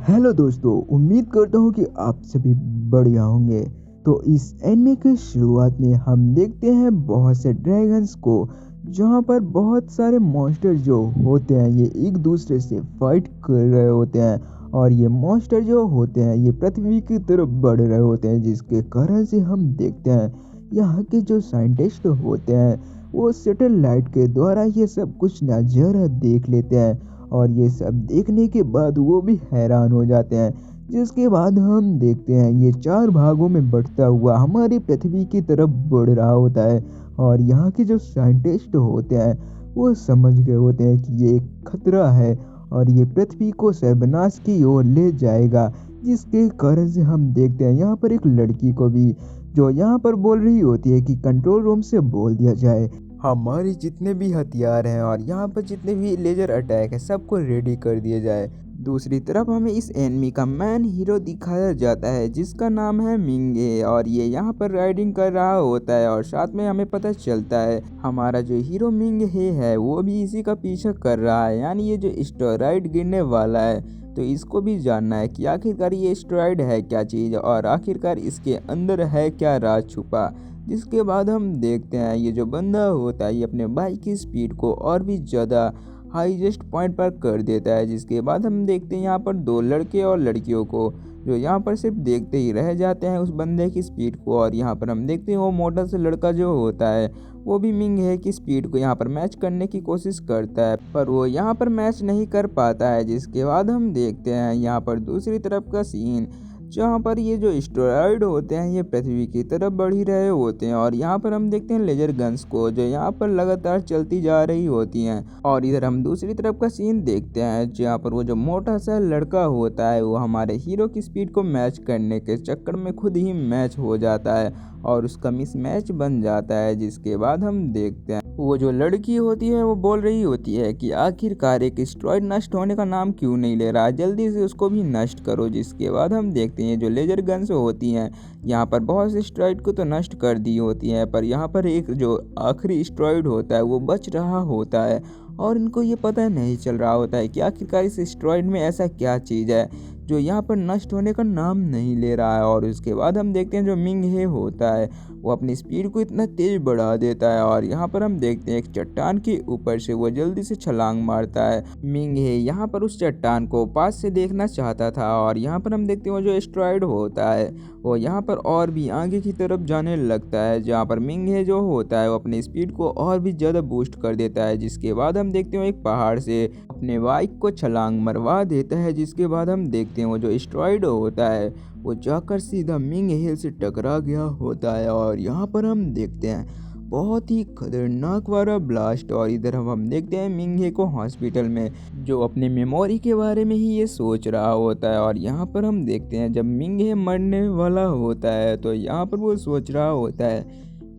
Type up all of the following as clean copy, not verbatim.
Hello दोस्तों, उम्मीद करता हूँ कि आप सभी बढ़िया होंगे। तो इस एनिमे की शुरुआत में हम देखते हैं बहुत से ड्रैगन्स को, जहाँ पर बहुत सारे मॉन्स्टर जो होते हैं ये एक दूसरे से फाइट कर रहे होते हैं। और ये मॉन्स्टर जो होते हैं ये पृथ्वी की तरफ बढ़ रहे होते हैं, जिसके कारण से हम देखते हैं यहाँ के जो साइंटिस्ट होते हैं वो सैटेलाइट के द्वारा ये सब कुछ नज़ारा देख लेते हैं। और ये सब देखने के बाद वो भी हैरान हो जाते हैं। जिसके बाद हम देखते हैं ये 4 भागों में बँटता हुआ हमारी पृथ्वी की तरफ बढ़ रहा होता है। और यहाँ के जो साइंटिस्ट होते हैं वो समझ गए होते हैं कि ये एक खतरा है और ये पृथ्वी को सर्वनाश की ओर ले जाएगा। जिसके कारण से हम देखते हैं यहाँ पर एक लड़की को भी, जो यहाँ पर बोल रही होती है कि कंट्रोल रूम से बोल दिया जाए हमारे जितने भी हथियार हैं और यहाँ पर जितने भी लेजर अटैक है सबको रेडी कर दिया जाए। दूसरी तरफ हमें इस एनिमी का मैन हीरो दिखाया जाता है जिसका नाम है मिंगे, और ये यहाँ पर राइडिंग कर रहा होता है। और साथ में हमें पता चलता है हमारा जो हीरो मिंगे है वो भी इसी का पीछा कर रहा है, यानी ये जो एस्टेरॉयड गिरने वाला है तो इसको भी जानना है कि आखिरकार ये एस्टेरॉयड है क्या चीज़ और आखिरकार इसके अंदर है क्या राज छुपा। जिसके बाद हम देखते हैं ये जो बंदा होता है ये अपने बाइक की स्पीड को और भी ज़्यादा हाईएस्ट पॉइंट पर कर देता है। जिसके बाद हम देखते हैं यहाँ पर 2 लड़के और लड़कियों को, जो यहाँ पर सिर्फ देखते ही रह जाते हैं उस बंदे की स्पीड को। और यहाँ पर हम देखते हैं वो मोटा सा लड़का जो होता है वो भी मिंग है की स्पीड को यहाँ पर मैच करने की कोशिश करता है, पर वो यहाँ पर मैच नहीं कर पाता है। जिसके बाद हम देखते हैं यहाँ पर दूसरी तरफ का सीन, जहाँ पर ये जो एस्टेरॉयड होते हैं ये पृथ्वी की तरफ बढ़ ही रहे होते हैं। और यहाँ पर हम देखते हैं लेजर गन्स को जो यहाँ पर लगातार चलती जा रही होती हैं। और इधर हम दूसरी तरफ का सीन देखते हैं जहाँ पर वो जो मोटा सा लड़का होता है वो हमारे हीरो की स्पीड को मैच करने के चक्कर में खुद ही मैच हो जाता है और उसका मिस मैच बन जाता है। जिसके बाद हम देखते हैं वो जो लड़की होती है वो बोल रही होती है कि आखिरकार एक एस्टेरॉयड नष्ट होने का नाम क्यों नहीं ले रहा, जल्दी से उसको भी नष्ट करो। जिसके बाद हम देखते हैं जो लेजर गन्स होती हैं यहाँ पर बहुत से एस्टेरॉयड को तो नष्ट कर दी होती हैं, पर यहाँ पर एक जो आखिरी एस्टेरॉयड होता है वो बच रहा होता है और इनको ये पता नहीं चल रहा होता है कि आखिरकार इस एस्टेरॉयड में ऐसा क्या चीज़ है जो यहाँ पर नष्ट होने का नाम नहीं ले रहा है। और उसके बाद हम देखते हैं जो मिंग हे होता है वो अपनी स्पीड को इतना तेज बढ़ा देता है और यहाँ पर हम देखते हैं एक चट्टान के ऊपर से वो जल्दी से छलांग मारता है। मिंग हे यहाँ पर उस चट्टान को पास से देखना चाहता था और यहाँ पर हम देखते हैं वो जो एस्टेरॉयड होता है वो यहाँ पर और भी आगे की तरफ जाने लगता है, जहाँ पर मिंग हे जो होता है वो अपनी स्पीड को और भी ज़्यादा बूस्ट कर देता है। जिसके बाद हम देखते हैं एक पहाड़ से अपने बाइक को छलांग मरवा देता है। जिसके बाद हम देखते हैं वो जो एस्टेरॉयड होता है वो जाकर सीधा मिंग हे से टकरा गया होता है। और यहाँ पर हम देखते हैं बहुत ही खतरनाक वाला ब्लास्ट। और इधर हम देखते हैं मिंग हे को हॉस्पिटल में, जो अपने मेमोरी के बारे में ही ये सोच रहा होता है। और यहाँ पर हम देखते हैं जब मिंग हे मरने वाला होता है तो यहाँ पर वो सोच रहा होता है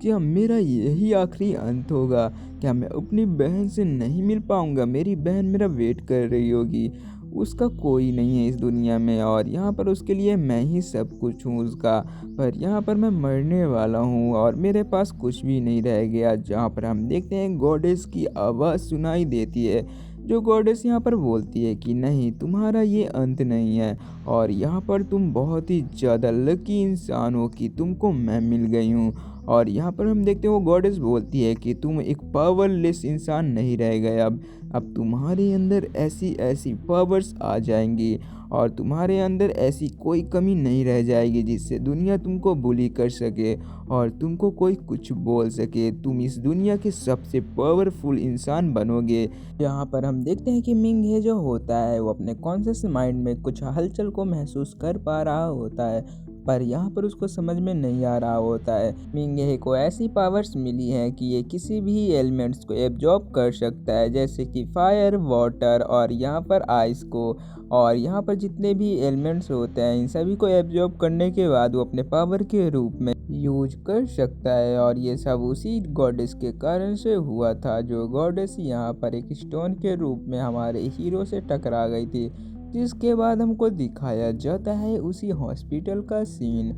कि अब मेरा यही आखिरी अंत होगा, क्या मैं अपनी बहन से नहीं मिल पाऊँगा, मेरी बहन मेरा वेट कर रही होगी, उसका कोई नहीं है इस दुनिया में और यहाँ पर उसके लिए मैं ही सब कुछ हूँ उसका, पर यहाँ पर मैं मरने वाला हूँ और मेरे पास कुछ भी नहीं रह गया। जहाँ पर हम देखते हैं गॉडेस की आवाज़ सुनाई देती है, जो गॉडेस यहाँ पर बोलती है कि नहीं, तुम्हारा ये अंत नहीं है और यहाँ पर तुम बहुत ही ज़्यादा लकी इंसान हो कि तुमको मैं मिल गई हूँ। और यहाँ पर हम देखते हैं वो गॉडेस बोलती है कि तुम एक पावरलेस इंसान नहीं रह गए, अब तुम्हारे अंदर ऐसी ऐसी पावर्स आ जाएंगी और तुम्हारे अंदर ऐसी कोई कमी नहीं रह जाएगी जिससे दुनिया तुमको बुली कर सके और तुमको कोई कुछ बोल सके, तुम इस दुनिया के सबसे पावरफुल इंसान बनोगे। यहाँ पर हम देखते हैं कि मिंग हे जो होता है वो अपने कॉन्शियस माइंड में कुछ हलचल को महसूस कर पा रहा होता है, पर यहाँ पर उसको समझ में नहीं आ रहा होता है। मिंग हे को ऐसी पावर्स मिली हैं कि ये किसी भी एलिमेंट्स को एब्जॉर्ब कर सकता है, जैसे कि फायर, वाटर और यहाँ पर आइस को। और यहाँ पर जितने भी एलिमेंट्स होते हैं इन सभी को एब्जॉर्ब करने के बाद वो अपने पावर के रूप में यूज कर सकता है। और ये सब उसी गॉडेस के कारण से हुआ था, जो गॉडेस यहाँ पर एक स्टोन के रूप में हमारे हीरो से टकरा गई थी। जिसके बाद हमको दिखाया जाता है उसी हॉस्पिटल का सीन,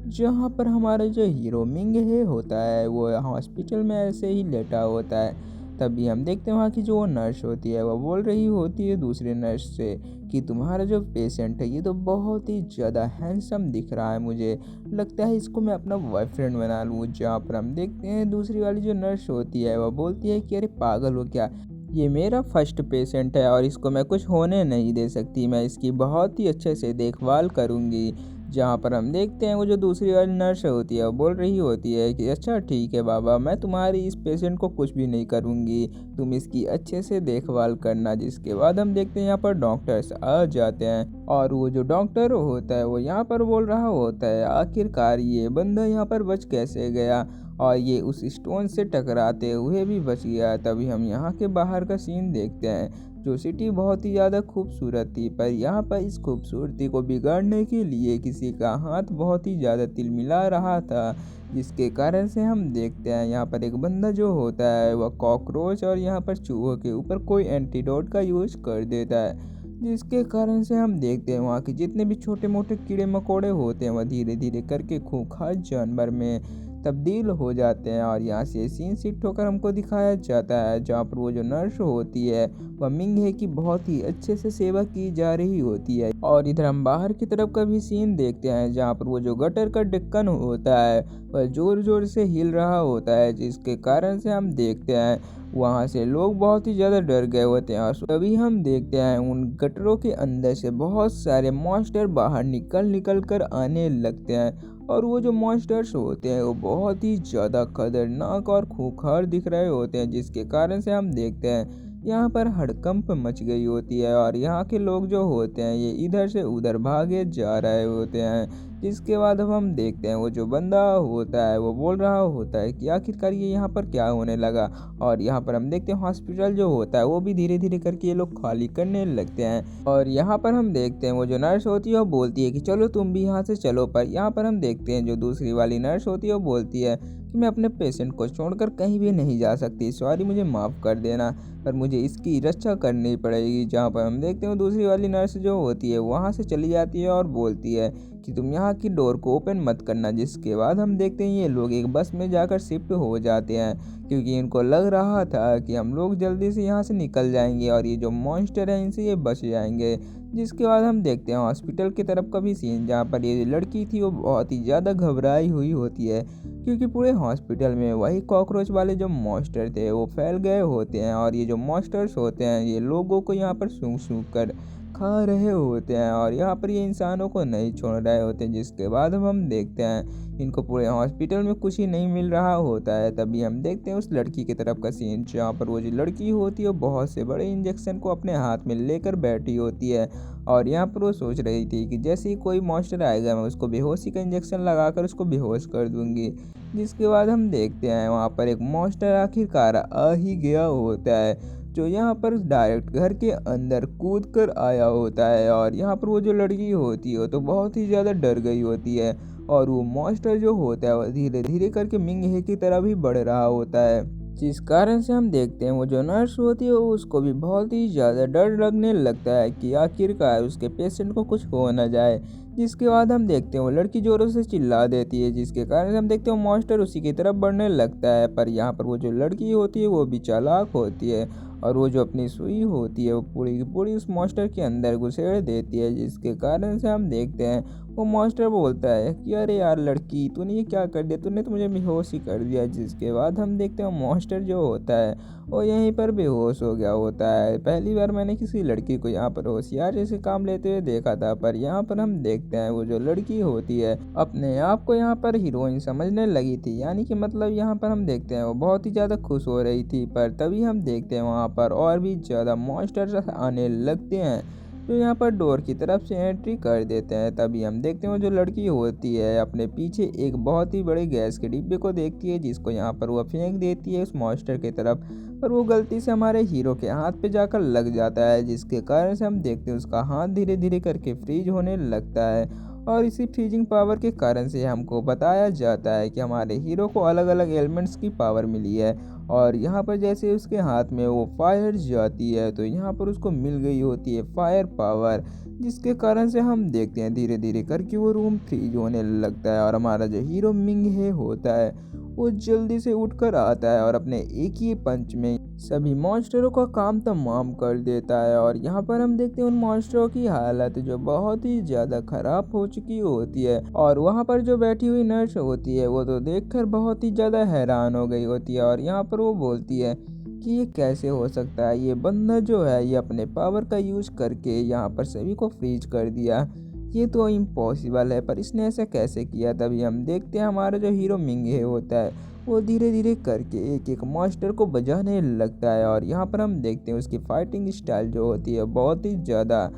जहाँ पर हमारा जो हीरो मिंग हे होता है वो हॉस्पिटल में ऐसे ही लेटा होता है। तभी हम देखते हैं वहाँ की जो वो नर्स होती है, वो बोल रही होती है दूसरे नर्स से कि तुम्हारा जो पेशेंट है ये तो बहुत ही ज़्यादा हैंडसम दिख रहा है, मुझे लगता है इसको मैं अपना बॉयफ्रेंड बना लूँ। जहाँ पर हम देखते हैं दूसरी वाली जो नर्स होती है, वह बोलती है कि अरे पागल हो क्या, ये मेरा फर्स्ट पेशेंट है और इसको मैं कुछ होने नहीं दे सकती, मैं इसकी बहुत ही अच्छे से देखभाल करूँगी। जहाँ पर हम देखते हैं वो जो दूसरी वाली नर्स होती है वो बोल रही होती है कि अच्छा ठीक है बाबा, मैं तुम्हारी इस पेशेंट को कुछ भी नहीं करूँगी, तुम इसकी अच्छे से देखभाल करना। जिसके बाद हम देखते हैं यहाँ पर डॉक्टर्स आ जाते हैं और वो जो डॉक्टर होता है वो यहाँ पर बोल रहा होता है आखिरकार ये बंदा यहाँ पर बच कैसे गया और ये उस स्टोन से टकराते हुए भी बच गया। तभी हम यहाँ के बाहर का सीन देखते हैं। जो सिटी बहुत ही ज़्यादा खूबसूरत थी, पर यहाँ पर इस खूबसूरती को बिगाड़ने के लिए किसी का हाथ बहुत ही ज़्यादा तिलमिला रहा था। जिसके कारण से हम देखते हैं यहाँ पर एक बंदा जो होता है वह कॉकरोच और यहाँ पर चूहों के ऊपर कोई एंटीडोट का यूज़ कर देता है। जिसके कारण से हम देखते हैं वहाँ के जितने भी छोटे मोटे कीड़े मकोड़े होते हैं वह धीरे धीरे करके खूंखार जानवर में तब्दील हो जाते हैं। और यहाँ से सीन शिफ्ट होकर हमको दिखाया जाता है जहाँ पर वो जो नर्स होती है वह मिंगे की बहुत ही अच्छे से सेवा की जा रही होती है। और इधर हम बाहर की तरफ का भी सीन देखते हैं जहाँ पर वो जो गटर का ढक्कन होता है वह जोर जोर से हिल रहा होता है। जिसके कारण से हम देखते हैं वहाँ से लोग बहुत ही ज़्यादा डर गए होते हैं। और तभी हम देखते हैं उन गटरों के अंदर से बहुत सारे मॉन्स्टर बाहर निकल कर आने लगते हैं। और वो जो मॉन्स्टर्स होते हैं वो बहुत ही ज़्यादा खतरनाक और खूंखार दिख रहे होते हैं। जिसके कारण से हम देखते हैं यहाँ पर हड़कंप मच गई होती है और यहाँ के लोग जो होते हैं ये इधर से उधर भागे जा रहे होते हैं। जिसके बाद अब हम देखते हैं वो जो बंदा होता है वो बोल रहा होता है कि आखिरकार ये यहाँ पर क्या होने लगा। और यहाँ पर हम देखते हैं हॉस्पिटल जो होता है वो भी धीरे धीरे करके ये लोग खाली करने लगते हैं। और यहाँ पर हम देखते हैं वो जो नर्स होती है वो बोलती है कि चलो तुम भी यहाँ से चलो, पर यहाँ पर हम देखते हैं जो दूसरी वाली नर्स होती है वो बोलती है कि मैं अपने पेशेंट को छोड़कर कहीं भी नहीं जा सकती, सॉरी मुझे माफ़ कर देना, पर मुझे इसकी रक्षा करनी पड़ेगी। जहाँ पर हम देखते हैं दूसरी वाली नर्स जो होती है वहाँ से चली जाती है और बोलती है कि तुम यहाँ की डोर को ओपन मत करना। जिसके बाद हम देखते हैं ये लोग एक बस में जाकर शिफ्ट हो जाते हैं क्योंकि इनको लग रहा था कि हम लोग जल्दी से यहाँ से निकल जाएंगे और ये जो मॉन्स्टर है इनसे ये बच जाएंगे। जिसके बाद हम देखते हैं हॉस्पिटल की तरफ का भी सीन जहाँ पर ये लड़की थी वो बहुत ही ज़्यादा घबराई हुई होती है क्योंकि पूरे हॉस्पिटल में वही कॉकरोच वाले जो मॉन्स्टर थे वो फैल गए होते हैं। और ये जो मॉन्स्टर्स होते हैं ये लोगों को यहाँ पर सूंघ सूंघ कर खा रहे होते हैं और यहाँ पर ये इंसानों को नहीं छोड़ रहे होते। जिसके बाद अब हम देखते हैं इनको पूरे हॉस्पिटल में कुछ ही नहीं मिल रहा होता है। तभी हम देखते हैं उस लड़की की तरफ का सीन जहाँ पर वो जो लड़की होती है वो बहुत से बड़े इंजेक्शन को अपने हाथ में लेकर बैठी होती है। और यहाँ पर वो सोच रही थी कि जैसे ही कोई मॉन्स्टर आएगा मैं उसको बेहोशी का इंजेक्शन लगाकर उसको बेहोश कर दूंगी। जिसके बाद हम देखते हैं वहाँ पर एक मॉन्स्टर आखिरकार आ ही गया होता है जो यहाँ पर डायरेक्ट घर के अंदर कूद कर आया होता है। और यहाँ पर वो जो लड़की होती है तो बहुत ही ज़्यादा डर गई होती है और वो मॉन्स्टर जो होता है वो धीरे धीरे करके मिंग की तरह भी बढ़ रहा होता है। जिस कारण से हम देखते हैं वो जो नर्स होती है उसको भी बहुत ही ज़्यादा डर लगने लगता है कि आखिरकार उसके पेशेंट को कुछ हो ना जाए। जिसके बाद हम देखते हैं वो लड़की ज़ोरों से चिल्ला देती है जिसके कारण से हम देखते हैं वो मॉन्स्टर उसी की तरफ बढ़ने लगता है। पर यहाँ पर वो जो लड़की होती है वो भी चालाक होती है और वो जो अपनी सुई होती है वो पूरी की पूरी उस मॉन्स्टर के अंदर घुसेड़ देती है। जिसके कारण से हम देखते हैं वो मॉन्स्टर बोलता है कि अरे यार लड़की तूने ये क्या कर दिया, तूने तो मुझे बेहोश ही कर दिया। जिसके बाद हम देखते हैं मॉन्स्टर जो होता है वो यहीं पर बेहोश हो गया होता है। पहली बार मैंने किसी लड़की को यहाँ पर होशियार जैसे काम लेते हुए देखा था, पर यहाँ पर हम देखते हैं वो जो लड़की होती है अपने आप को यहाँ पर हीरोइन समझने लगी थी। यानी कि मतलब यहाँ पर हम देखते हैं वो बहुत ही ज़्यादा खुश हो रही थी। पर तभी हम देखते हैं वहाँ पर और भी ज़्यादा मॉन्स्टर्स आने लगते हैं जो यहाँ पर डोर की तरफ से एंट्री कर देते हैं। तभी हम देखते हैं वो जो लड़की होती है अपने पीछे एक बहुत ही बड़े गैस के डिब्बे को देखती है जिसको यहाँ पर वह फेंक देती है उस मॉन्स्टर की तरफ, पर वो गलती से हमारे हीरो के हाथ पे जाकर लग जाता है। जिसके कारण से हम देखते हैं उसका हाथ धीरे धीरे करके फ्रीज होने लगता है। और इसी फ्रीजिंग पावर के कारण से हमको बताया जाता है कि हमारे हीरो को अलग अलग एलिमेंट्स की पावर मिली है। और यहाँ पर जैसे उसके हाथ में वो फायर जाती है तो यहाँ पर उसको मिल गई होती है फायर पावर। जिसके कारण से हम देखते हैं धीरे धीरे करके वो रूम फ्रीज होने लगता है और हमारा जो हीरो मिंग है होता है वो जल्दी से उठकर आता है और अपने एक ही पंच में सभी मॉन्स्टरों का काम तमाम कर देता है। और यहाँ पर हम देखते हैं उन मॉन्स्टरों की हालत जो बहुत ही ज़्यादा खराब हो चुकी होती है। और वहाँ पर जो बैठी हुई नर्स होती है वो तो देखकर बहुत ही ज़्यादा हैरान हो गई होती है। और यहाँ पर वो बोलती है कि ये कैसे हो सकता है, ये बंदा जो है ये अपने पावर का यूज़ करके यहाँ पर सभी को फ्रीज कर दिया, ये तो इम्पॉसिबल है, पर इसने ऐसा कैसे किया। तभी हम देखते हैं हमारा जो हीरो मिंगे होता है वो धीरे धीरे करके एक एक मॉन्स्टर को बजाने लगता है। और यहाँ पर हम देखते हैं उसकी फाइटिंग स्टाइल जो होती है बहुत ही ज़्यादा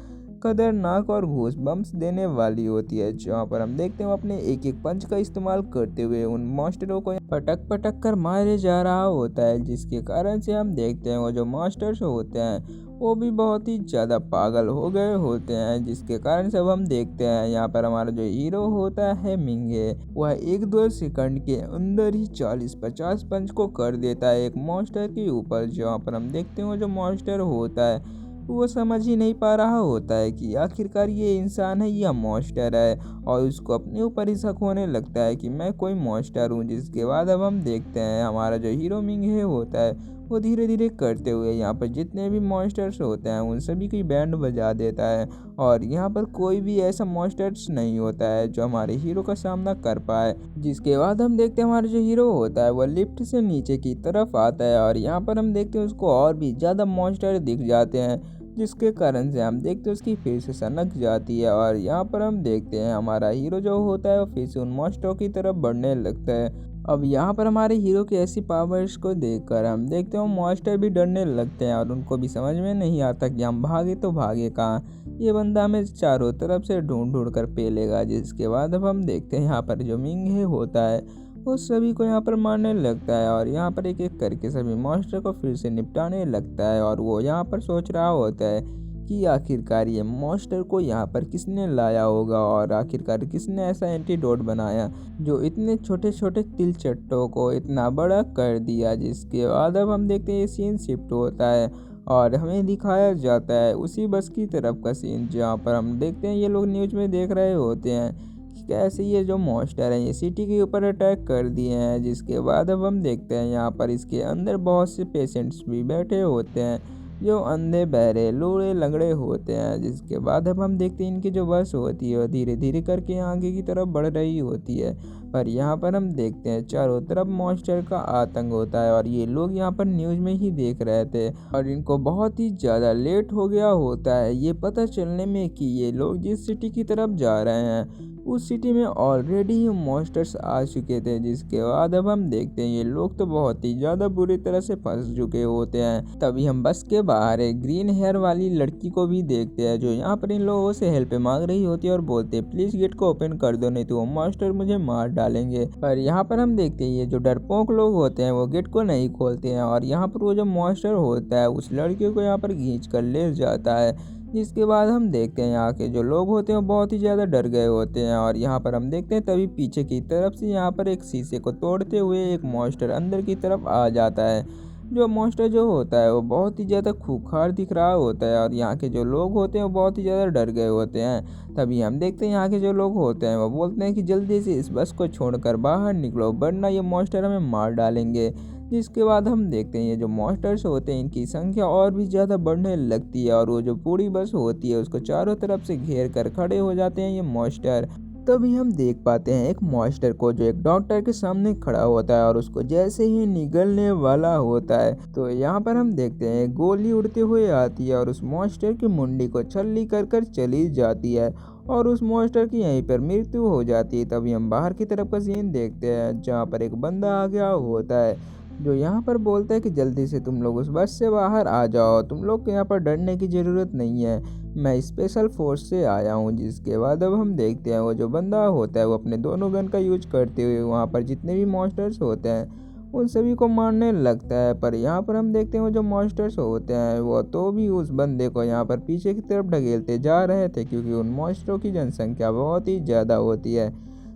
खतरनाक और घूस बम्स देने वाली होती है, जहाँ पर हम देखते हैं वो अपने एक एक पंच का इस्तेमाल करते हुए उन मॉन्स्टरों को पटक पटक कर मारे जा रहा होता है, जिसके कारण से हम देखते हैं वो जो मॉन्स्टर्स होते हैं वो भी बहुत ही ज़्यादा पागल हो गए होते हैं। जिसके कारण से अब हम देखते हैं यहाँ पर हमारा जो हीरो होता है मिंगे, वह 1-2 सेकंड के अंदर ही 40-50 पंच को कर देता है एक मॉन्स्टर के ऊपर। जहाँ पर हम देखते हैं वो जो मॉन्स्टर होता है वो समझ ही नहीं पा रहा होता है कि आखिरकार ये इंसान है या मॉन्स्टर है, और उसको अपने ऊपर ही शक होने लगता है कि मैं कोई मॉन्स्टर हूँ। जिसके बाद अब हम देखते हैं हमारा जो हीरो मिंगे होता है वो धीरे धीरे करते हुए यहाँ पर जितने भी मॉन्स्टर्स होते हैं उन सभी की बैंड बजा देता है। और यहाँ पर कोई भी ऐसा मॉन्स्टर्स नहीं होता है जो हमारे हीरो का सामना कर पाए। जिसके बाद हम देखते हैं हमारा जो हीरो होता है वह लिफ्ट से नीचे की तरफ आता है और यहाँ पर हम देखते हैं उसको और भी ज़्यादा मॉन्स्टर दिख जाते हैं, जिसके कारण से हम देखते हैं उसकी फिर से सनक जाती है। और यहाँ पर हम देखते हैं हमारा हीरो जो होता है वो फिर से उन मॉन्स्टरों की तरफ बढ़ने लगता है। अब यहाँ पर हमारे हीरो की ऐसी पावर्स को देखकर हम देखते हैं मॉन्स्टर भी डरने लगते हैं और उनको भी समझ में नहीं आता कि हम भागे तो भागे कहाँ, ये बंदा हमें चारों तरफ से ढूंढ ढूंढ कर पेलेगा। जिसके बाद अब हम देखते हैं यहाँ पर जो मिंगे होता है वो सभी को यहाँ पर मारने लगता है और यहाँ पर एक एक करके सभी मॉन्स्टर को फिर से निपटाने लगता है। और वो यहाँ पर सोच रहा होता है कि आखिरकार ये मॉन्स्टर को यहाँ पर किसने लाया होगा और आखिरकार किसने ऐसा एंटीडोट बनाया जो इतने छोटे छोटे तिलचट्टों को इतना बड़ा कर दिया। जिसके बाद अब हम देखते हैं ये सीन शिफ्ट होता है और हमें दिखाया जाता है उसी बस की तरफ का सीन, जहाँ पर हम देखते हैं ये लोग न्यूज़ में देख रहे होते हैं कि कैसे ये जो मॉन्स्टर है ये सिटी के ऊपर अटैक कर दिए हैं। जिसके बाद अब हम देखते हैं यहाँ पर इसके अंदर बहुत से पेशेंट्स भी बैठे होते हैं जो अंधे बहरे लूड़े लंगड़े होते हैं। जिसके बाद अब हम देखते हैं इनकी जो बस होती है वो धीरे धीरे करके आगे की तरफ बढ़ रही होती है, पर यहाँ पर हम देखते हैं चारों तरफ मॉन्स्टर का आतंक होता है। और ये लोग यहाँ पर न्यूज़ में ही देख रहे थे और इनको बहुत ही ज़्यादा लेट हो गया होता है ये पता चलने में कि ये लोग जिस सिटी की तरफ जा रहे हैं उस सिटी में ऑलरेडी ही मॉन्स्टर्स आ चुके थे। जिसके बाद अब हम देखते हैं ये लोग तो बहुत ही ज़्यादा बुरी तरह से फंस चुके होते हैं। तभी हम बस के बाहर एक ग्रीन हेयर वाली लड़की को भी देखते हैं जो यहाँ पर इन लोगों से हेल्प मांग रही होती है और बोलते हैं प्लीज़ गेट को ओपन कर दो नहीं तो वो मॉन्स्टर मुझे मार डालेंगे। पर यहाँ पर हम देखते हैं ये जो डरपोक लोग होते हैं वो गेट को नहीं खोलते हैं और यहाँ पर वो जो मॉन्स्टर होता है उस लड़की को यहाँ पर खींच कर ले जाता है। जिसके बाद हम देखते हैं यहाँ के जो लोग होते हैं वो बहुत ही ज़्यादा डर गए होते हैं। और यहाँ पर हम देखते हैं तभी पीछे की तरफ से यहाँ पर एक शीशे को तोड़ते हुए एक मॉन्स्टर अंदर की तरफ आ जाता है। जो मॉन्स्टर जो होता है वो बहुत ही ज़्यादा खूंखार दिख रहा होता है और यहाँ के जो लोग होते हैं वो बहुत ही ज़्यादा डर गए होते हैं। तभी हम देखते हैं यहाँ के जो लोग होते हैं वो बोलते हैं कि जल्दी से इस बस को छोड़कर बाहर निकलो वरना ये मॉन्स्टर हमें मार डालेंगे। जिसके बाद हम देखते हैं ये जो मॉन्स्टर्स होते हैं इनकी संख्या और भी ज़्यादा बढ़ने लगती है और वो जो पूरी बस होती है उसको चारों तरफ से घेर कर खड़े हो जाते हैं ये मॉन्स्टर। तभी हम देख पाते हैं एक मॉन्स्टर को जो एक डॉक्टर के सामने खड़ा होता है और उसको जैसे ही निगलने वाला होता है तो यहाँ पर हम देखते हैं गोली उड़ते हुए आती है और उस मॉन्स्टर की मुंडी को छल्ली कर कर चली जाती है और उस मॉन्स्टर की यहीं पर मृत्यु हो जाती है। तभी हम बाहर की तरफ का सीन देखते हैं जहाँ पर एक बंदा आ गया होता है जो यहाँ पर बोलता है कि जल्दी से तुम लोग उस बस से बाहर आ जाओ, तुम लोग को यहाँ पर डरने की ज़रूरत नहीं है, मैं स्पेशल फोर्स से आया हूँ। जिसके बाद अब हम देखते हैं वो जो बंदा होता है वो अपने दोनों गन का यूज करते हुए वहाँ पर जितने भी मॉन्स्टर्स होते हैं उन सभी को मारने लगता है। पर यहाँ पर हम देखते हैं वो जो मॉन्स्टर्स होते हैं वो तो भी उस बंदे को यहाँ पर पीछे की तरफ ढकेलते जा रहे थे क्योंकि उन मॉन्स्टरों की जनसंख्या बहुत ही ज़्यादा होती है।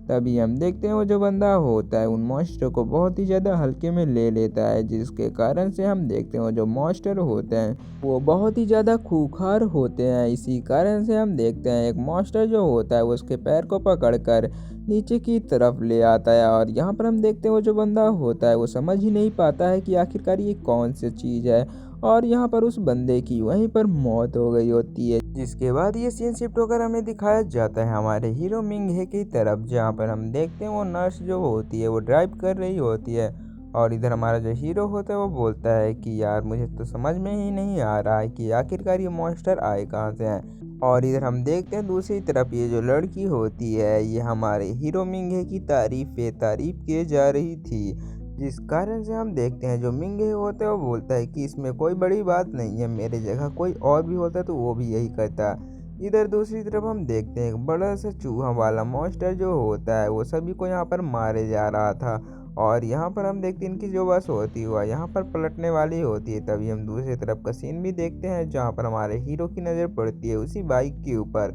तभी हम देखते हैं वो जो बंदा होता है उन मॉन्स्टर को बहुत ही ज़्यादा हल्के में ले लेता है, जिसके कारण से हम देखते हैं वो जो मॉन्स्टर होते हैं वो बहुत ही ज़्यादा खूंखार होते हैं। इसी कारण से हम देखते हैं एक मॉन्स्टर जो होता है वो उसके पैर को पकड़कर नीचे की तरफ ले आता है। और यहाँ पर हम देखते हैं वो जो बंदा होता है वो समझ ही नहीं पाता है कि आखिरकार ये कौन सी चीज़ है। और यहाँ पर उस बंदे की वहीं पर मौत हो गई होती है, जिसके बाद ये सीन शिफ्ट होकर हमें दिखाया जाता है हमारे हीरो मिंगहे की तरफ, जहाँ पर हम देखते हैं वो नर्स जो होती है वो ड्राइव कर रही होती है। और इधर हमारा जो हीरो होता है वो बोलता है कि यार मुझे तो समझ में ही नहीं आ रहा है कि आखिरकार ये मॉन्स्टर आए कहाँ से हैं। और इधर हम देखते हैं दूसरी तरफ ये जो लड़की होती है ये हमारे हीरो मिंगे की तारीफ पे तारीफ किए जा रही थी, जिस कारण से हम देखते हैं जो मिंगे होता है वो बोलता है कि इसमें कोई बड़ी बात नहीं है, मेरे जगह कोई और भी होता तो वो भी यही करता। इधर दूसरी तरफ हम देखते हैं एक बड़ा सा चूहा वाला मॉन्स्टर जो होता है वो सभी को यहाँ पर मारे जा रहा था। और यहाँ पर हम देखते हैं इनकी जो बस होती हुआ यहाँ पर पलटने वाली होती है। तभी हम दूसरी तरफ का सीन भी देखते हैं जहाँ पर हमारे हीरो की नज़र पड़ती है उसी बाइक के ऊपर,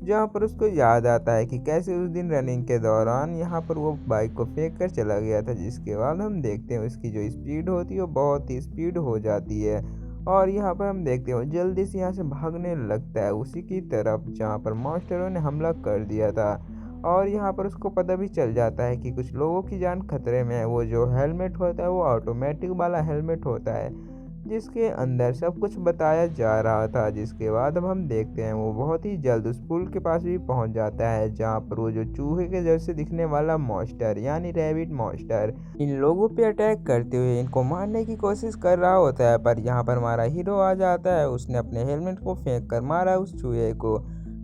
जहाँ पर उसको याद आता है कि कैसे उस दिन रनिंग के दौरान यहाँ पर वो बाइक को फेंक कर चला गया था। जिसके बाद हम देखते हैं उसकी जो स्पीड होती है वो बहुत ही स्पीड हो जाती है। और यहाँ पर हम देखते हैं वो जल्दी से यहाँ से भागने लगता है उसी की तरफ जहाँ पर मॉन्स्टरों ने हमला कर दिया था। और यहाँ पर उसको पता भी चल जाता है कि कुछ लोगों की जान खतरे में है। वो जो हेलमेट होता है वो ऑटोमेटिक वाला हेलमेट होता है जिसके अंदर सब कुछ बताया जा रहा था। जिसके बाद अब हम देखते हैं वो बहुत ही जल्द उस पुल के पास भी पहुंच जाता है जहां पर वो जो चूहे के जैसे दिखने वाला मॉन्स्टर यानी रैबिट मॉन्स्टर इन लोगों पे अटैक करते हुए इनको मारने की कोशिश कर रहा होता है। पर यहाँ पर हमारा हीरो आ जाता है, उसने अपने हेलमेट को फेंक कर मारा उस चूहे को,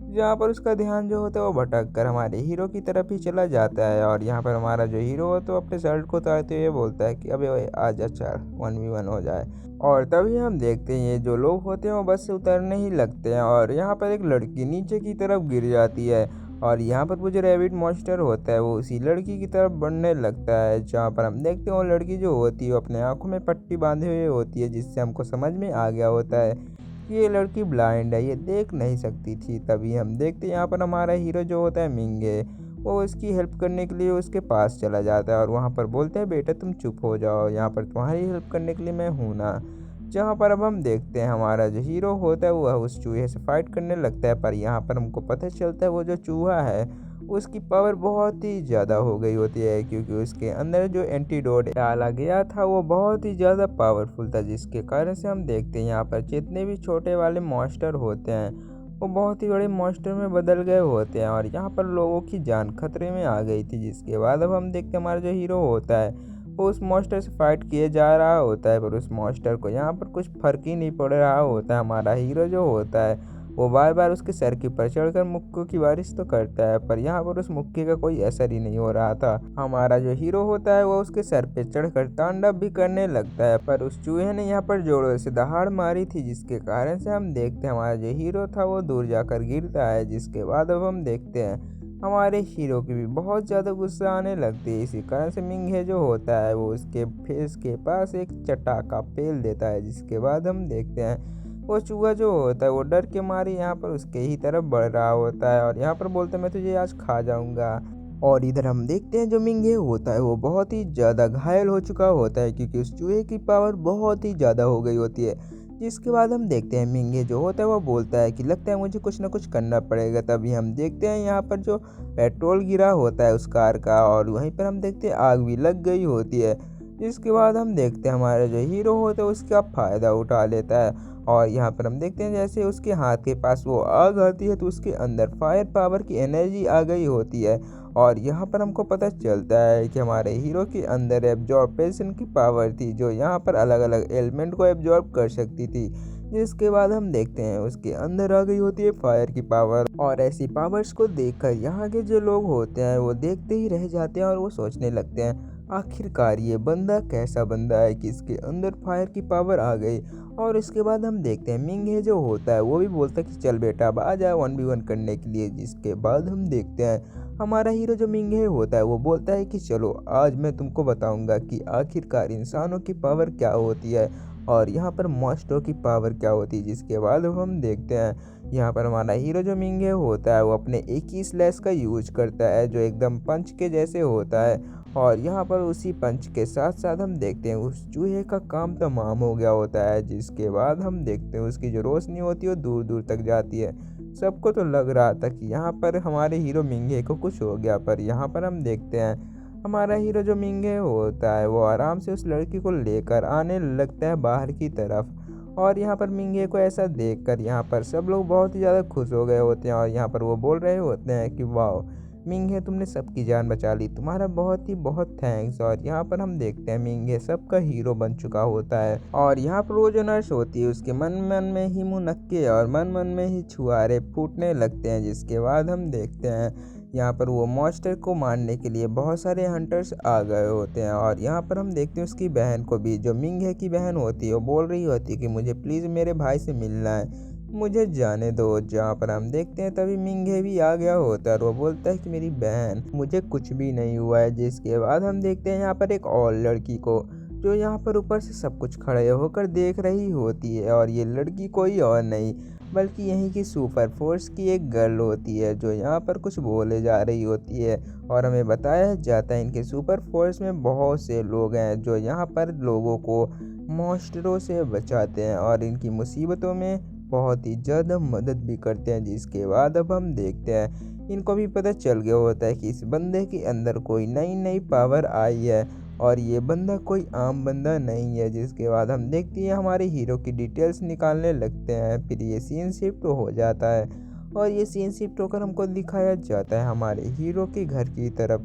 जहाँ पर उसका ध्यान जो होता है वो भटक कर हमारे हीरो की तरफ ही चला जाता है। और यहाँ पर हमारा जो हीरो होता है वो अपने शर्ट को उतारते हुए बोलता है कि अबे ओए आजा चल 1v1 हो जाए। और तभी हम देखते हैं ये जो लोग होते हैं वो बस से उतरने ही लगते हैं और यहाँ पर एक लड़की नीचे की तरफ गिर जाती है। और यहाँ पर वो जो रैबिट मॉन्स्टर होता है वो उसी लड़की की तरफ बढ़ने लगता है, जहाँ पर हम देखते हैं वो लड़की जो होती है वो अपने आँखों में पट्टी बांधे हुए होती है, जिससे हमको समझ में आ गया होता है कि ये लड़की ब्लाइंड है, ये देख नहीं सकती थी। तभी हम देखते हैं यहाँ पर हमारा हीरो जो होता है मिंगे वो उसकी हेल्प करने के लिए उसके पास चला जाता है और वहाँ पर बोलते हैं बेटा तुम चुप हो जाओ, यहाँ पर तुम्हारी हेल्प करने के लिए मैं हूँ ना। जहाँ पर अब हम देखते हैं हमारा जो हीरो होता है वह उस चूहे से फाइट करने लगता है। पर यहाँ पर हमको पता चलता है वो जो चूहा है उसकी पावर बहुत ही ज़्यादा हो गई होती है, क्योंकि उसके अंदर जो एंटीडोट डाला गया था वो बहुत ही ज़्यादा पावरफुल था। जिसके कारण से हम देखते हैं यहाँ पर जितने भी छोटे वाले मॉन्स्टर होते हैं वो बहुत ही बड़े मॉन्स्टर में बदल गए होते हैं और यहाँ पर लोगों की जान खतरे में आ गई थी। जिसके बाद अब हम देखते हैं हमारा जो हीरो होता है वो उस मॉन्स्टर से फाइट किए जा रहा होता है, पर उस मॉन्स्टर को यहाँ पर कुछ फर्क ही नहीं पड़ रहा होता है। हमारा हीरो जो होता है वो बार बार उसके सर के ऊपर चढ़कर मुक्कों की बारिश तो करता है, पर यहाँ पर उस मुक्के का कोई असर ही नहीं हो रहा था। हमारा जो हीरो होता है वो उसके सर पे चढ़कर तांडव भी करने लगता है, पर उस चूहे ने यहाँ पर जोरों से दहाड़ मारी थी, जिसके कारण से हम देखते हैं हमारा जो हीरो था वो दूर जाकर गिरता है। जिसके बाद अब हम देखते हैं हमारे हीरो की भी बहुत ज़्यादा गुस्सा आने लगती है। इसी कारण से मिंगे जो होता है वो उसके फेस के पास एक चटाका पेल देता है। जिसके बाद हम देखते हैं वो चूहा जो होता है वो डर के मारे यहाँ पर उसके ही तरफ बढ़ रहा होता है और यहाँ पर बोलते हैं मैं तुझे आज खा जाऊंगा। और इधर हम देखते हैं जो मिंगे होता है वो बहुत ही ज़्यादा घायल हो चुका होता है, क्योंकि उस चूहे की पावर बहुत ही ज़्यादा हो गई होती है। जिसके बाद हम देखते हैं मिंगे जो होता है वो बोलता है कि लगता है मुझे कुछ ना कुछ करना पड़ेगा। तभी हम देखते हैं यहाँ पर जो पेट्रोल गिरा होता है उस कार का और वहीं पर हम देखते हैं आग भी लग गई होती है। जिसके बाद हम देखते हैं हमारा जो हीरो होता है उसका फ़ायदा उठा लेता है और यहाँ पर हम देखते हैं जैसे उसके हाथ के पास वो आग आती है तो उसके अंदर फायर पावर की एनर्जी आ गई होती है। और यहाँ पर हमको पता चलता है कि हमारे हीरो के अंदर एब्जॉर्बेशन की पावर थी जो यहाँ पर अलग अलग एलिमेंट को एब्जॉर्ब कर सकती थी। जिसके बाद हम देखते हैं उसके अंदर आ गई होती है फायर की पावर और ऐसी पावर्स को देखकर यहाँ के जो लोग होते हैं वो देखते ही रह जाते हैं और वो सोचने लगते हैं आखिरकार ये बंदा कैसा बंदा है कि इसके अंदर फायर की पावर आ गई। और इसके बाद हम देखते हैं मिंगे जो होता है वो भी बोलता है कि चल बेटा अब आ जा 1v1 करने के लिए। जिसके बाद हम देखते हैं हमारा हीरो जो मिंगे होता है वो बोलता है कि चलो आज मैं तुमको बताऊंगा कि आखिरकार इंसानों की पावर क्या होती है और यहाँ पर मॉन्स्टरों की पावर क्या होती है। जिसके बाद हम देखते हैं यहाँ पर हमारा हीरो जो मिंगे होता है वो अपने एक ही स्लैश का यूज करता है जो एकदम पंच के जैसे होता है और यहाँ पर उसी पंच के साथ साथ हम देखते हैं उस चूहे का काम तमाम हो गया होता है। जिसके बाद हम देखते हैं उसकी जो रोशनी होती है वो दूर दूर तक जाती है। सबको तो लग रहा था कि यहाँ पर हमारे हीरो मिंगे को कुछ हो गया, पर यहाँ पर हम देखते हैं हमारा हीरो जो मिंगे होता है वो आराम से उस लड़की को लेकर आने लगता है बाहर की तरफ। और यहाँ पर मिंगे को ऐसा देखकर यहाँ पर सब लोग बहुत ही ज़्यादा खुश हो गए होते हैं और यहाँ पर वो बोल रहे होते हैं कि वाह मिंगे, तुमने सबकी जान बचा ली, तुम्हारा बहुत ही बहुत थैंक्स। और यहाँ पर हम देखते हैं मिंगे सबका हीरो बन चुका होता है। और यहाँ पर वो जो नर्स होती है उसके मन मन में ही मुनक्के और मन मन में ही छुहारे फूटने लगते हैं, जिसके बाद हम देखते हैं यहाँ पर वो मॉन्स्टर को मारने के लिए बहुत सारे हंटर्स आ गए होते हैं। और यहाँ पर हम देखते हैं उसकी बहन को भी, जो मिंगे की बहन होती है, वो बोल रही होती है कि मुझे प्लीज़ मेरे भाई से मिलना है, मुझे जाने दो। जहाँ पर हम देखते हैं तभी मिंगे भी आ गया होता है और वो बोलता है कि मेरी बहन, मुझे कुछ भी नहीं हुआ है। जिसके बाद हम देखते हैं यहाँ पर एक और लड़की को, जो यहाँ पर ऊपर से सब कुछ खड़े होकर देख रही होती है। और ये लड़की कोई और नहीं बल्कि यहीं की सुपर फोर्स की एक गर्ल होती है, जो यहाँ पर कुछ बोले जा रही होती है। और हमें बताया जाता है इनके सुपर फोर्स में बहुत से लोग हैं जो यहाँ पर लोगों को मॉन्स्टरों से बचाते हैं और इनकी मुसीबतों में बहुत ही ज़्यादा मदद भी करते हैं। जिसके बाद अब हम देखते हैं इनको भी पता चल गया होता है कि इस बंदे के अंदर कोई नई नई पावर आई है और ये बंदा कोई आम बंदा नहीं है। जिसके बाद हम देखते हैं हमारे हीरो की डिटेल्स निकालने लगते हैं। फिर ये सीन शिफ्ट हो जाता है और ये सीन शिफ्ट होकर हमको दिखाया जाता है हमारे हीरो के घर की तरफ,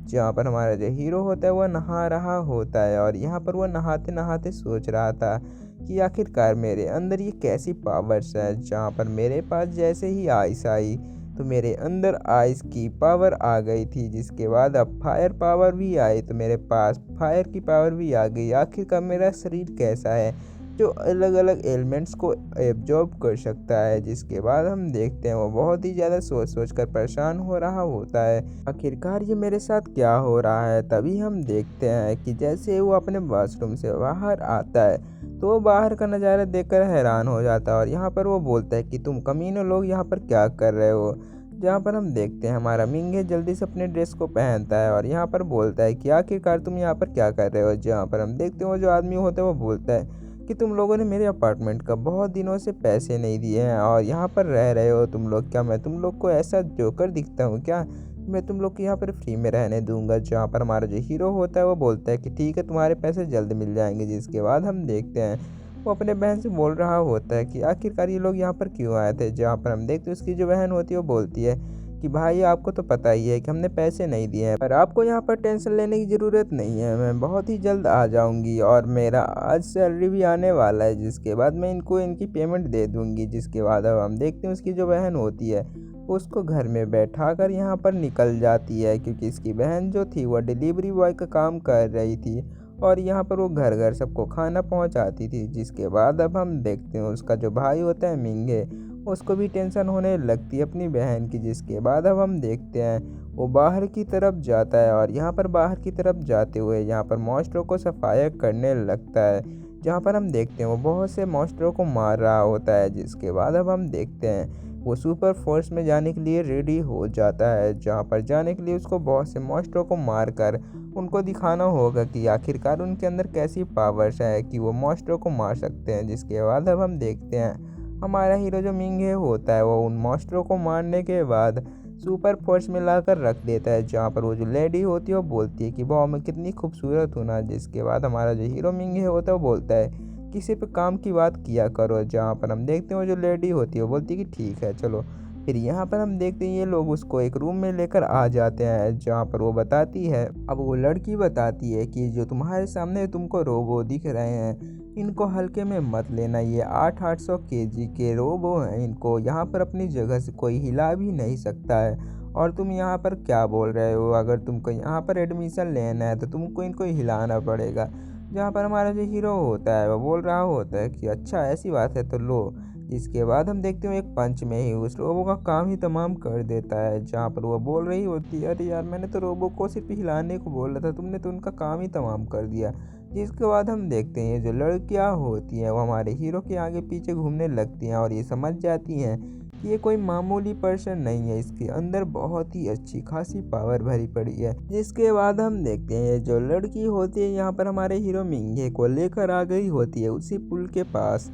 जहाँ पर हमारा जो हीरो होता है वह नहा रहा होता है। और यहाँ पर वह नहाते नहाते सोच रहा था कि आखिरकार मेरे अंदर ये कैसी पावर्स है। जहाँ पर मेरे पास जैसे ही आइस आई तो मेरे अंदर आइस की पावर आ गई थी, जिसके बाद अब फायर पावर भी आई तो मेरे पास फायर की पावर भी आ गई। आखिरकार मेरा शरीर कैसा है जो अलग अलग एलिमेंट्स को एब्जॉर्ब कर सकता है। जिसके बाद हम देखते हैं वो बहुत ही ज़्यादा सोच सोच कर परेशान हो रहा होता है, आखिरकार ये मेरे साथ क्या हो रहा है। तभी हम देखते हैं कि जैसे वो अपने वॉशरूम से बाहर आता है तो वो बाहर का नज़ारा देखकर हैरान हो जाता है। और यहाँ पर वो बोलता है कि तुम कमीने लोग यहाँ पर क्या कर रहे हो। जहाँ पर हम देखते हैं हमारा मिंगे जल्दी से अपने ड्रेस को पहनता है और यहाँ पर बोलता है कि आखिरकार तुम यहाँ पर क्या कर रहे हो। जहाँ पर हम देखते हैं वो जो आदमी होता है वो बोलता है कि तुम लोगों ने मेरे अपार्टमेंट का बहुत दिनों से पैसे नहीं दिए हैं और यहाँ पर रह रहे हो तुम लोग। क्या मैं तुम लोग को ऐसा जोकर दिखता हूँ क्या? मैं तुम लोग को यहाँ पर फ्री में रहने दूंगा। जहाँ पर हमारा जो हीरो होता है वो बोलता है कि ठीक है, तुम्हारे पैसे जल्द मिल जाएंगे। जिसके बाद हम देखते हैं वो अपने बहन से बोल रहा होता है कि आखिरकार ये लोग यहाँ पर क्यों आए थे। जहाँ पर हम देखते हैं उसकी जो बहन होती है वो बोलती है कि भाई आपको तो पता ही है कि हमने पैसे नहीं दिए हैं, पर आपको यहाँ पर टेंशन लेने की ज़रूरत नहीं है, मैं बहुत ही जल्द आ जाऊँगी और मेरा आज सैलरी भी आने वाला है। जिसके बाद मैं इनको इनकी पेमेंट दे दूँगी। जिसके बाद अब हम देखते हैं उसकी जो बहन होती है उसको घर में बैठा कर यहाँ पर निकल जाती है, क्योंकि इसकी बहन जो थी वह डिलीवरी बॉय का काम कर रही थी और यहाँ पर वो घर घर सबको खाना पहुँचाती थी। जिसके बाद अब हम देखते हैं उसका जो भाई होता है मिंगे, उसको भी टेंशन होने लगती है अपनी बहन की। जिसके बाद अब हम देखते हैं वो बाहर की तरफ जाता है और यहाँ पर बाहर की तरफ जाते हुए यहाँ पर मॉन्स्टरों को सफाया करने लगता है। जहाँ पर हम देखते हैं वो बहुत से मॉन्स्टरों को मार रहा होता है। जिसके बाद अब हम देखते हैं वो सुपर फोर्स में जाने के लिए रेडी हो जाता है, जहाँ पर जाने के लिए उसको बहुत से मॉन्स्टरों को मार कर उनको दिखाना होगा कि आखिरकार उनके अंदर कैसी पावर्स है कि वो मॉन्स्टरों को मार सकते हैं। जिसके बाद अब हम देखते हैं हमारा हीरो जो मिंगे होता है वो उन मॉन्स्टरों को मारने के बाद सुपर फोर्स में लाकर रख देता है, जहाँ पर वो जो लेडी होती है वो बोलती है कि वाह मैं कितनी खूबसूरत हूँ ना। जिसके बाद हमारा जो हीरो मिंगे होता है वो बोलता है किसी पे काम की बात किया करो। जहाँ पर हम देखते हैं वो जो लेडी होती है वो बोलती है कि ठीक है चलो। फिर यहाँ पर हम देखते हैं ये लोग उसको एक रूम में लेकर आ जाते हैं, जहाँ पर वो बताती है, अब वो लड़की बताती है कि जो तुम्हारे सामने तुमको रोबो दिख रहे हैं इनको हल्के में मत लेना, ये 800 केजी के रोबो हैं, इनको यहाँ पर अपनी जगह से कोई हिला भी नहीं सकता है। और तुम यहाँ पर क्या बोल रहे हो, अगर तुमको यहाँ पर एडमिशन लेना है तो तुमको इनको हिलाना पड़ेगा। जहाँ पर हमारा जो हीरो होता है वो बोल रहा होता है कि अच्छा ऐसी बात है तो लो। इसके बाद हम देखते हैं एक पंच में ही उस रोबो का काम ही तमाम कर देता है। जहाँ पर वो बोल रही होती है अरे यार मैंने तो रोबो को सिर्फ हिलाने को बोला था, तुमने तो उनका काम ही तमाम कर दिया। जिसके बाद हम देखते हैं जो लड़कियाँ होती हैं वो हमारे हीरो के आगे पीछे घूमने लगती हैं और ये समझ जाती हैं कि ये कोई मामूली पर्सन नहीं है, इसके अंदर बहुत ही अच्छी खासी पावर भरी पड़ी है। जिसके बाद हम देखते हैं जो लड़की होती है यहाँ पर हमारे हीरो मिंगे को लेकर आ गई होती है उसी पुल के पास,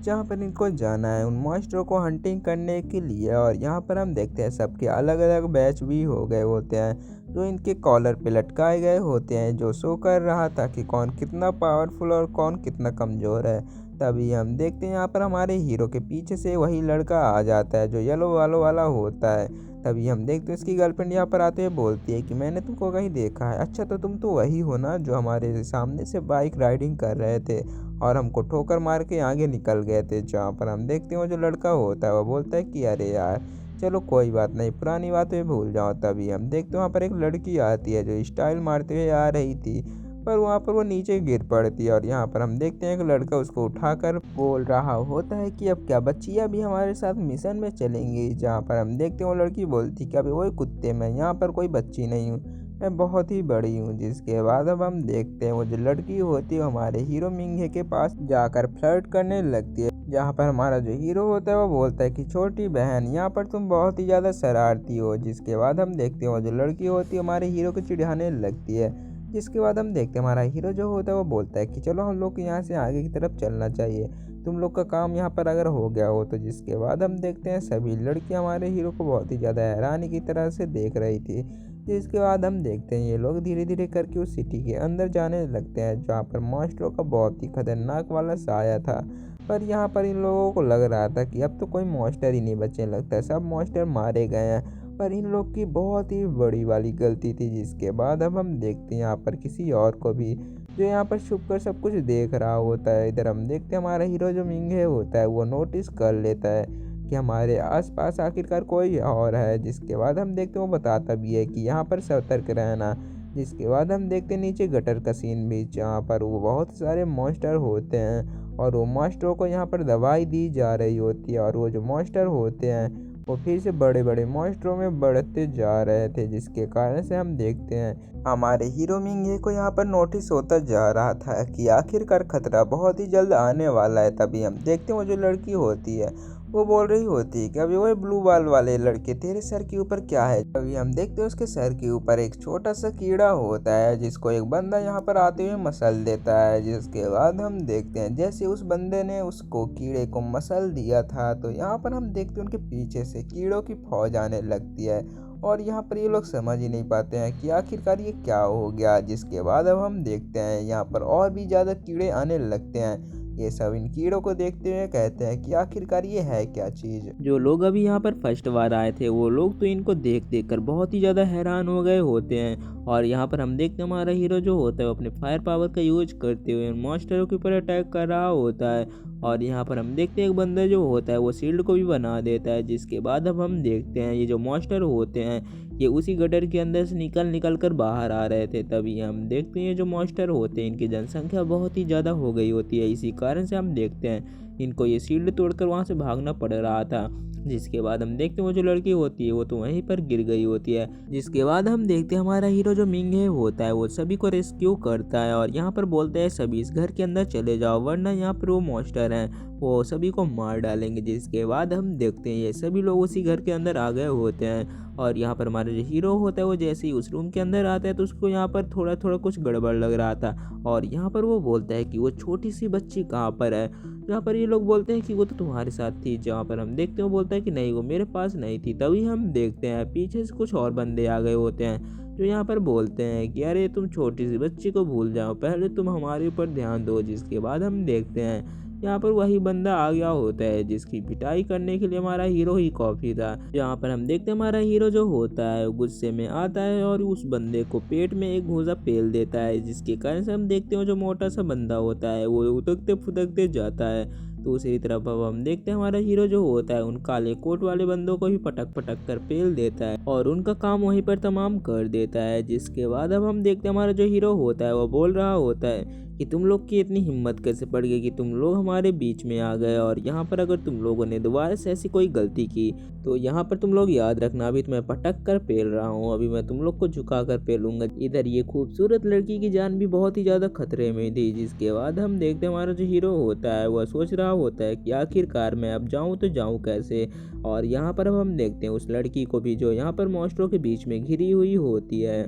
जहाँ पर इनको जाना है उन मॉन्स्टरों को हंटिंग करने के लिए। और यहाँ पर हम देखते हैं सबके अलग अलग बैच भी हो गए होते हैं जो इनके कॉलर पे लटकाए गए होते हैं, जो शो कर रहा था कि कौन कितना पावरफुल और कौन कितना कमज़ोर है। तभी हम देखते हैं यहाँ पर हमारे हीरो के पीछे से वही लड़का आ जाता है जो येलो वालो वाला होता है। तभी हम देखते हैं उसकी गर्लफ्रेंड यहाँ पर आते हुए बोलती है कि मैंने तुमको कहीं देखा है। अच्छा, तो तुम तो वही हो ना जो हमारे सामने से बाइक राइडिंग कर रहे थे और हमको ठोकर मार के आगे निकल गए थे। जहाँ पर हम देखते हैं वो जो लड़का होता है वो बोलता है कि अरे यार चलो कोई बात नहीं, पुरानी बातें भूल जाओ। तभी हम देखते हैं वहाँ पर एक लड़की आती है जो स्टाइल मारते हुए आ रही थी, पर वहाँ पर वो नीचे गिर पड़ती है। और यहाँ पर हम देखते हैं एक लड़का उसको उठाकर बोल रहा होता है कि अब क्या बच्चियाँ भी हमारे साथ मिशन में चलेंगी। जहाँ पर हम देखते हैं वो लड़की बोलती कि अभी वही कुत्ते, मैं यहाँ पर कोई बच्ची नहीं हूँ, मैं बहुत ही बड़ी हूँ। जिसके बाद अब हम देखते हैं वो जो लड़की होती है हमारे हीरो मिंगे के पास जाकर फ्लर्ट करने लगती है। जहाँ पर हमारा जो हीरो होता है वो बोलता है कि छोटी बहन यहाँ पर तुम बहुत ही ज़्यादा शरारती हो। जिसके बाद हम देखते हैं वो जो लड़की होती है हमारे हीरो को चिढ़ाने लगती है। जिसके बाद हम देखते हैं हमारा हीरो जो होता है वो बोलता है कि चलो हम लोग को यहाँ से आगे की तरफ चलना चाहिए, तुम लोग का काम यहाँ पर अगर हो गया हो तो। जिसके बाद हम देखते हैं सभी लड़कियाँ हमारे हीरो को बहुत ही ज़्यादा हैरानी की तरह से देख रही थी। जिसके बाद हम देखते हैं ये लोग धीरे धीरे करके उस सिटी के अंदर जाने लगते हैं जहाँ पर मॉन्स्टरों का बहुत ही खतरनाक वाला साया था। पर यहाँ पर इन लोगों को लग रहा था कि अब तो कोई मॉन्स्टर ही नहीं बचने लगता है, सब मॉन्स्टर मारे गए हैं। पर इन लोग की बहुत ही बड़ी वाली गलती थी। जिसके बाद अब हम देखते हैं यहाँ पर किसी और को भी जो यहाँ पर छुप कर सब कुछ देख रहा होता है। इधर हम देखते हैं हमारा हीरो जो मिंगे होता है वो नोटिस कर लेता है कि हमारे आसपास आखिरकार कोई और है। जिसके बाद हम देखते हैं वो बताता भी है कि यहाँ पर सतर्क रहना। जिसके बाद हम देखते हैं नीचे गटर का सीन भी, जहाँ पर वो बहुत सारे मॉन्स्टर होते हैं और वो मॉन्स्टरों को यहाँ पर दवाई दी जा रही होती है। और वो जो मॉन्स्टर होते हैं वो फिर से बड़े बड़े मॉन्स्टरों में बढ़ते जा रहे थे। जिसके कारण से हम देखते हैं हमारे हीरो मिंगे को यहाँ पर नोटिस होता जा रहा था कि आखिरकार खतरा बहुत ही जल्द आने वाला है। तभी हम देखते हैं वो जो लड़की होती है वो बोल रही होती है कि अभी वो ब्लू बाल वाले लड़के तेरे सर के ऊपर क्या है। तभी हम देखते हैं उसके सर के ऊपर एक छोटा सा कीड़ा होता है जिसको एक बंदा यहाँ पर आते हुए मसल देता है। जिसके बाद हम देखते हैं जैसे उस बंदे ने उसको कीड़े को मसल दिया था तो यहाँ पर हम देखते हैं उनके पीछे से कीड़ों की फौज आने लगती है। और यहाँ पर ये लोग समझ ही नहीं पाते हैं कि आखिरकार ये क्या हो गया। जिसके बाद अब हम देखते हैं यहाँ पर और भी ज़्यादा कीड़े आने लगते हैं। ये सब इन कीड़ों को देखते हुए कहते हैं कि आखिरकार ये है क्या चीज़। जो लोग अभी यहाँ पर फर्स्ट बार आए थे वो लोग तो इनको देख देख कर बहुत ही ज़्यादा हैरान हो गए होते हैं। और यहाँ पर हम देखते हैं हमारा हीरो जो होता है वो अपने फायर पावर का यूज करते हुए मॉन्स्टरों के ऊपर अटैक कर रहा होता है। और यहाँ पर हम देखते हैं एक बंदा जो होता है वो शील्ड को भी बना देता है। जिसके बाद अब हम देखते हैं ये जो मॉन्स्टर होते हैं ये उसी गटर के अंदर से निकल कर बाहर आ रहे थे। तभी हम देखते हैं जो मॉन्स्टर होते हैं इनकी जनसंख्या बहुत ही ज़्यादा हो गई होती है, इसी कारण से हम देखते हैं इनको ये शील्ड तोड़कर वहाँ से भागना पड़ रहा था। जिसके बाद हम देखते हैं वो जो लड़की होती है वो तो वहीं पर गिर गई होती है। जिसके बाद हम देखते हैं हमारा हीरो जो मिंगे होता है वो सभी को रेस्क्यू करता है और यहाँ पर बोलते हैं सभी इस घर के अंदर चले जाओ वरना यहाँ पर वो मॉन्स्टर हैं वो सभी को मार डालेंगे। जिसके बाद हम देखते हैं ये सभी लोग उसी घर के अंदर आ गए होते हैं। और यहाँ पर हमारा जो हीरो होता है वो जैसे ही उस रूम के अंदर आता है तो उसको यहाँ पर थोड़ा थोड़ा कुछ गड़बड़ लग रहा था। और यहाँ पर वो बोलता है कि वो छोटी सी बच्ची कहाँ पर है। जहाँ पर ये लोग बोलते हैं कि वो तो तुम्हारे साथ थी। जहाँ पर हम देखते हैं वो बोलता है कि नहीं वो मेरे पास नहीं थी। तभी हम देखते हैं पीछे से कुछ और बंदे आ गए होते हैं जो यहाँ पर बोलते हैं कि अरे तुम छोटी सी बच्ची को भूल जाओ, पहले तुम हमारे ऊपर ध्यान दो। जिसके बाद हम देखते हैं यहाँ पर वही बंदा आ गया होता है जिसकी पिटाई करने के लिए हमारा हीरो ही काफ़ी था। जहाँ पर हम देखते हैं हमारा हीरो जो होता है गुस्से में आता है और उस बंदे को पेट में एक घूंसा पेल देता है। जिसके कारण से हम देखते हैं जो मोटा सा बंदा होता है वो उतकते फुदकते जाता है। दूसरी तरफ अब हम देखते हैं हमारा हीरो जो होता है उन काले कोट वाले बंदों को भी पटक पटक कर पेल देता है और उनका काम वहीं पर तमाम कर देता है। जिसके बाद अब हम देखते हैं हमारा जो हीरो होता है वो बोल रहा होता है कि तुम लोग की इतनी हिम्मत कैसे पड़ गई कि तुम लोग हमारे बीच में आ गए। और यहाँ पर अगर तुम लोगों ने दोबारा से ऐसी कोई गलती की तो यहाँ पर तुम लोग याद रखना अभी तो मैं पटक कर पेल रहा हूँ, अभी मैं तुम लोग को झुका कर पेलूंगा। इधर ये खूबसूरत लड़की की जान भी बहुत ही ज़्यादा खतरे में थी। जिसके बाद हम देखते हैं हमारा जो हीरो होता है वह सोच रहा होता है कि आखिरकार मैं अब जाऊँ तो जाऊँ कैसे। और यहाँ पर अब हम देखते हैं उस लड़की को भी जो यहाँ पर मॉन्स्टरों के बीच में घिरी हुई होती है।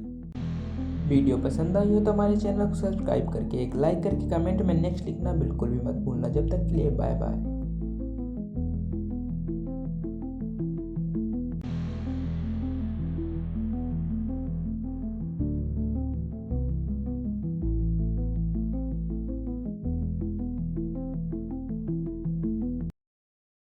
वीडियो पसंद आई हो तो हमारे चैनल को सब्सक्राइब करके एक लाइक करके कमेंट में नेक्स्ट लिखना बिल्कुल भी मत भूलना। जब तक के लिए बाय बाय।